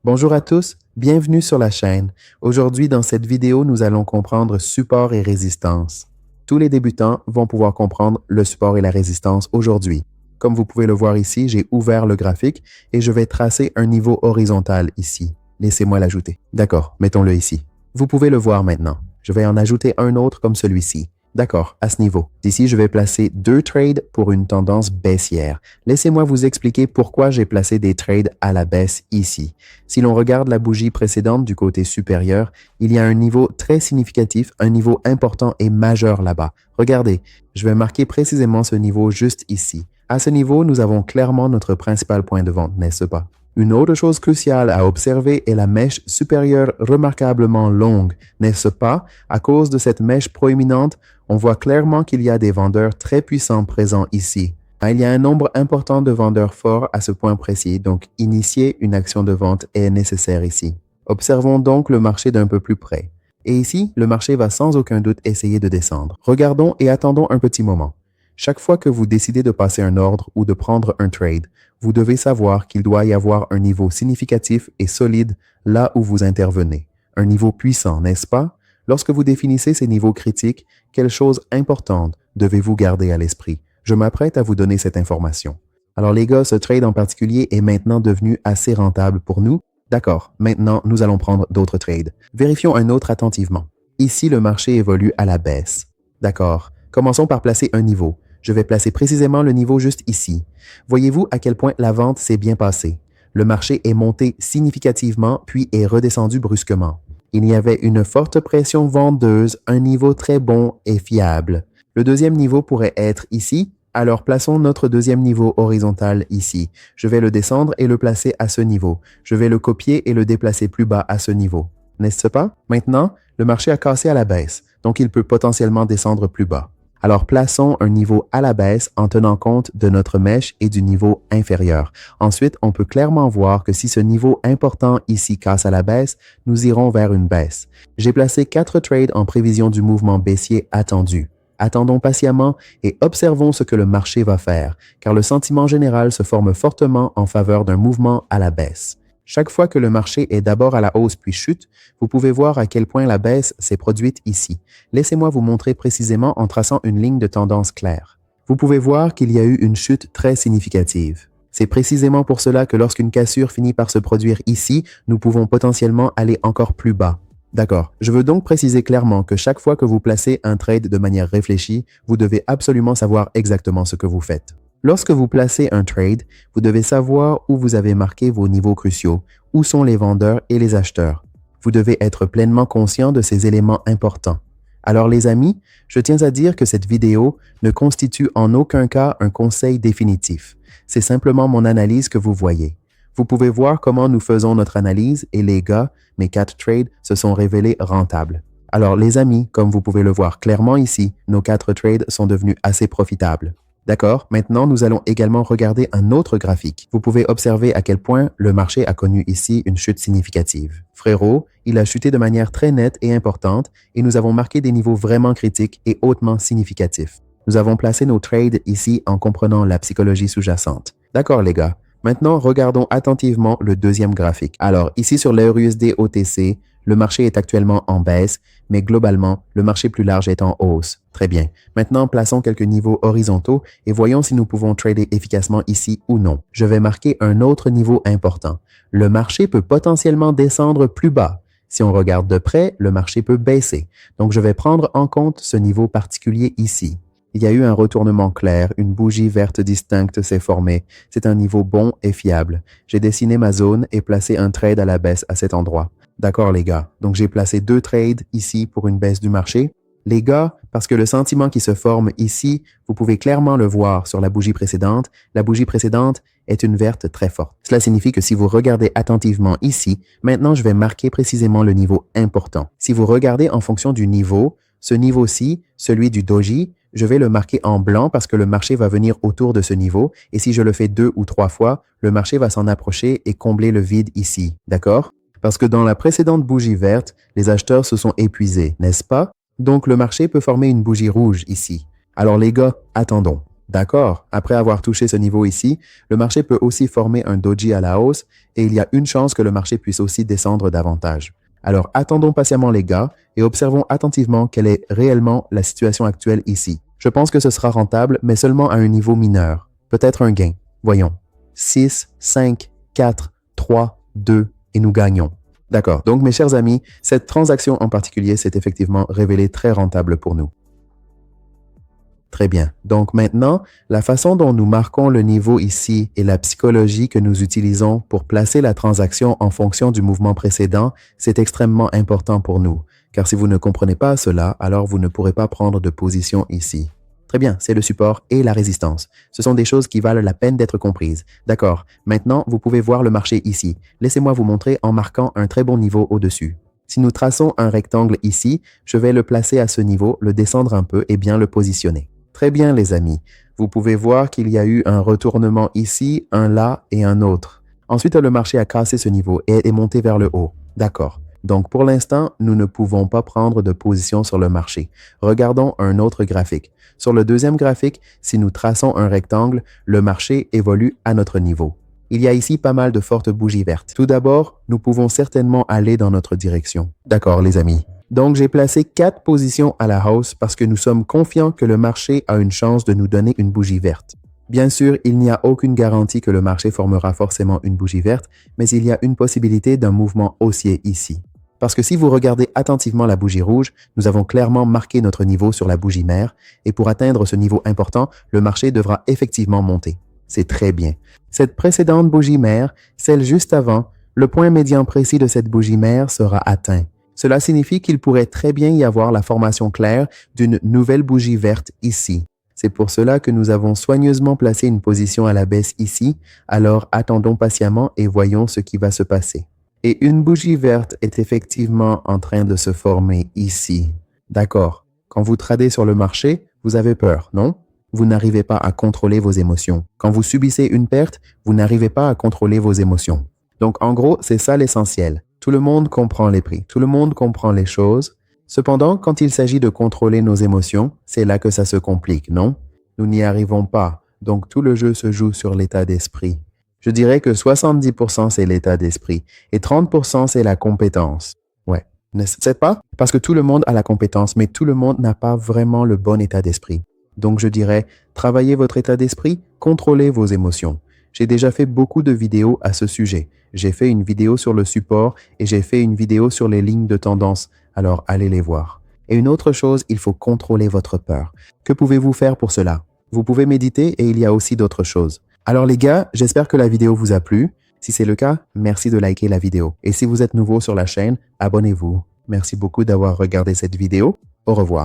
Bonjour à tous, bienvenue sur la chaîne. Aujourd'hui, dans cette vidéo, nous allons comprendre support et résistance. Tous les débutants vont pouvoir comprendre le support et la résistance aujourd'hui. Comme vous pouvez le voir ici, j'ai ouvert le graphique et je vais tracer un niveau horizontal ici. Laissez-moi l'ajouter. D'accord, mettons-le ici. Vous pouvez le voir maintenant. Je vais en ajouter un autre comme celui-ci. D'accord, à ce niveau. Ici, je vais placer 2 trades pour une tendance baissière. Laissez-moi vous expliquer pourquoi j'ai placé des trades à la baisse ici. Si l'on regarde la bougie précédente du côté supérieur, il y a un niveau très significatif, un niveau important et majeur là-bas. Regardez, je vais marquer précisément ce niveau juste ici. À ce niveau, nous avons clairement notre principal point de vente, n'est-ce pas? Une autre chose cruciale à observer est la mèche supérieure remarquablement longue, n'est-ce pas? À cause de cette mèche proéminente, on voit clairement qu'il y a des vendeurs très puissants présents ici. Il y a un nombre important de vendeurs forts à ce point précis, donc initier une action de vente est nécessaire ici. Observons donc le marché d'un peu plus près. Et ici, le marché va sans aucun doute essayer de descendre. Regardons et attendons un petit moment. Chaque fois que vous décidez de passer un ordre ou de prendre un trade, vous devez savoir qu'il doit y avoir un niveau significatif et solide là où vous intervenez. Un niveau puissant, n'est-ce pas? Lorsque vous définissez ces niveaux critiques, quelle chose importante devez-vous garder à l'esprit? Je m'apprête à vous donner cette information. Alors les gars, ce trade en particulier est maintenant devenu assez rentable pour nous. D'accord, maintenant nous allons prendre d'autres trades. Vérifions un autre attentivement. Ici, le marché évolue à la baisse. D'accord, commençons par placer un niveau. Je vais placer précisément le niveau juste ici. Voyez-vous à quel point la vente s'est bien passée? Le marché est monté significativement puis est redescendu brusquement. Il y avait une forte pression vendeuse, un niveau très bon et fiable. Le deuxième niveau pourrait être ici, alors plaçons notre deuxième niveau horizontal ici. Je vais le descendre et le placer à ce niveau. Je vais le copier et le déplacer plus bas à ce niveau. N'est-ce pas? Maintenant, le marché a cassé à la baisse, donc il peut potentiellement descendre plus bas. Alors plaçons un niveau à la baisse en tenant compte de notre mèche et du niveau inférieur. Ensuite, on peut clairement voir que si ce niveau important ici casse à la baisse, nous irons vers une baisse. J'ai placé 4 trades en prévision du mouvement baissier attendu. Attendons patiemment et observons ce que le marché va faire, car le sentiment général se forme fortement en faveur d'un mouvement à la baisse. Chaque fois que le marché est d'abord à la hausse puis chute, vous pouvez voir à quel point la baisse s'est produite ici. Laissez-moi vous montrer précisément en traçant une ligne de tendance claire. Vous pouvez voir qu'il y a eu une chute très significative. C'est précisément pour cela que lorsqu'une cassure finit par se produire ici, nous pouvons potentiellement aller encore plus bas. D'accord, je veux donc préciser clairement que chaque fois que vous placez un trade de manière réfléchie, vous devez absolument savoir exactement ce que vous faites. Lorsque vous placez un trade, vous devez savoir où vous avez marqué vos niveaux cruciaux, où sont les vendeurs et les acheteurs. Vous devez être pleinement conscient de ces éléments importants. Alors les amis, je tiens à dire que cette vidéo ne constitue en aucun cas un conseil définitif. C'est simplement mon analyse que vous voyez. Vous pouvez voir comment nous faisons notre analyse et les gars, mes 4 trades, se sont révélés rentables. Alors les amis, comme vous pouvez le voir clairement ici, nos 4 trades sont devenus assez profitables. D'accord, maintenant nous allons également regarder un autre graphique. Vous pouvez observer à quel point le marché a connu ici une chute significative. Frérot, il a chuté de manière très nette et importante et nous avons marqué des niveaux vraiment critiques et hautement significatifs. Nous avons placé nos trades ici en comprenant la psychologie sous-jacente. D'accord les gars, maintenant regardons attentivement le deuxième graphique. Alors ici sur l'EURUSD OTC, le marché est actuellement en baisse, mais globalement, le marché plus large est en hausse. Très bien. Maintenant, plaçons quelques niveaux horizontaux et voyons si nous pouvons trader efficacement ici ou non. Je vais marquer un autre niveau important. Le marché peut potentiellement descendre plus bas. Si on regarde de près, le marché peut baisser. Donc, je vais prendre en compte ce niveau particulier ici. Il y a eu un retournement clair, une bougie verte distincte s'est formée. C'est un niveau bon et fiable. J'ai dessiné ma zone et placé un trade à la baisse à cet endroit. D'accord les gars, donc j'ai placé 2 trades ici pour une baisse du marché. Les gars, parce que le sentiment qui se forme ici, vous pouvez clairement le voir sur la bougie précédente est une verte très forte. Cela signifie que si vous regardez attentivement ici, maintenant je vais marquer précisément le niveau important. Si vous regardez en fonction du niveau, ce niveau-ci, celui du doji, je vais le marquer en blanc parce que le marché va venir autour de ce niveau et si je le fais 2 ou 3 fois, le marché va s'en approcher et combler le vide ici. D'accord? Parce que dans la précédente bougie verte, les acheteurs se sont épuisés, n'est-ce pas? Donc le marché peut former une bougie rouge ici. Alors les gars, attendons. D'accord, après avoir touché ce niveau ici, le marché peut aussi former un doji à la hausse et il y a une chance que le marché puisse aussi descendre davantage. Alors attendons patiemment les gars et observons attentivement quelle est réellement la situation actuelle ici. Je pense que ce sera rentable, mais seulement à un niveau mineur. Peut-être un gain. Voyons. 6, 5, 4, 3, 2 et nous gagnons. D'accord, donc mes chers amis, cette transaction en particulier s'est effectivement révélée très rentable pour nous. Très bien. Donc maintenant, la façon dont nous marquons le niveau ici et la psychologie que nous utilisons pour placer la transaction en fonction du mouvement précédent, c'est extrêmement important pour nous. Car si vous ne comprenez pas cela, alors vous ne pourrez pas prendre de position ici. Très bien, c'est le support et la résistance. Ce sont des choses qui valent la peine d'être comprises. D'accord. Maintenant, vous pouvez voir le marché ici. Laissez-moi vous montrer en marquant un très bon niveau au-dessus. Si nous traçons un rectangle ici, je vais le placer à ce niveau, le descendre un peu et bien le positionner. Très bien, les amis. Vous pouvez voir qu'il y a eu un retournement ici, un là et un autre. Ensuite, le marché a cassé ce niveau et est monté vers le haut. D'accord. Donc, pour l'instant, nous ne pouvons pas prendre de position sur le marché. Regardons un autre graphique. Sur le deuxième graphique, si nous traçons un rectangle, le marché évolue à notre niveau. Il y a ici pas mal de fortes bougies vertes. Tout d'abord, nous pouvons certainement aller dans notre direction. D'accord, les amis. Donc, j'ai placé 4 positions à la hausse parce que nous sommes confiants que le marché a une chance de nous donner une bougie verte. Bien sûr, il n'y a aucune garantie que le marché formera forcément une bougie verte, mais il y a une possibilité d'un mouvement haussier ici. Parce que si vous regardez attentivement la bougie rouge, nous avons clairement marqué notre niveau sur la bougie mère, et pour atteindre ce niveau important, le marché devra effectivement monter. C'est très bien. Cette précédente bougie mère, celle juste avant, le point médian précis de cette bougie mère sera atteint. Cela signifie qu'il pourrait très bien y avoir la formation claire d'une nouvelle bougie verte ici. C'est pour cela que nous avons soigneusement placé une position à la baisse ici, alors attendons patiemment et voyons ce qui va se passer. Et une bougie verte est effectivement en train de se former ici. D'accord. Quand vous tradez sur le marché, vous avez peur, non? Vous n'arrivez pas à contrôler vos émotions. Quand vous subissez une perte, vous n'arrivez pas à contrôler vos émotions. Donc, en gros, c'est ça l'essentiel. Tout le monde comprend les prix, tout le monde comprend les choses. Cependant, quand il s'agit de contrôler nos émotions, c'est là que ça se complique, non? Nous n'y arrivons pas, donc tout le jeu se joue sur l'état d'esprit. Je dirais que 70% c'est l'état d'esprit et 30% c'est la compétence. Ouais, n'est-ce pas? Parce que tout le monde a la compétence, mais tout le monde n'a pas vraiment le bon état d'esprit. Donc je dirais, travaillez votre état d'esprit, contrôlez vos émotions. J'ai déjà fait beaucoup de vidéos à ce sujet. J'ai fait une vidéo sur le support et j'ai fait une vidéo sur les lignes de tendance, alors allez les voir. Et une autre chose, il faut contrôler votre peur. Que pouvez-vous faire pour cela? Vous pouvez méditer et il y a aussi d'autres choses. Alors les gars, j'espère que la vidéo vous a plu. Si c'est le cas, merci de liker la vidéo. Et si vous êtes nouveau sur la chaîne, abonnez-vous. Merci beaucoup d'avoir regardé cette vidéo. Au revoir.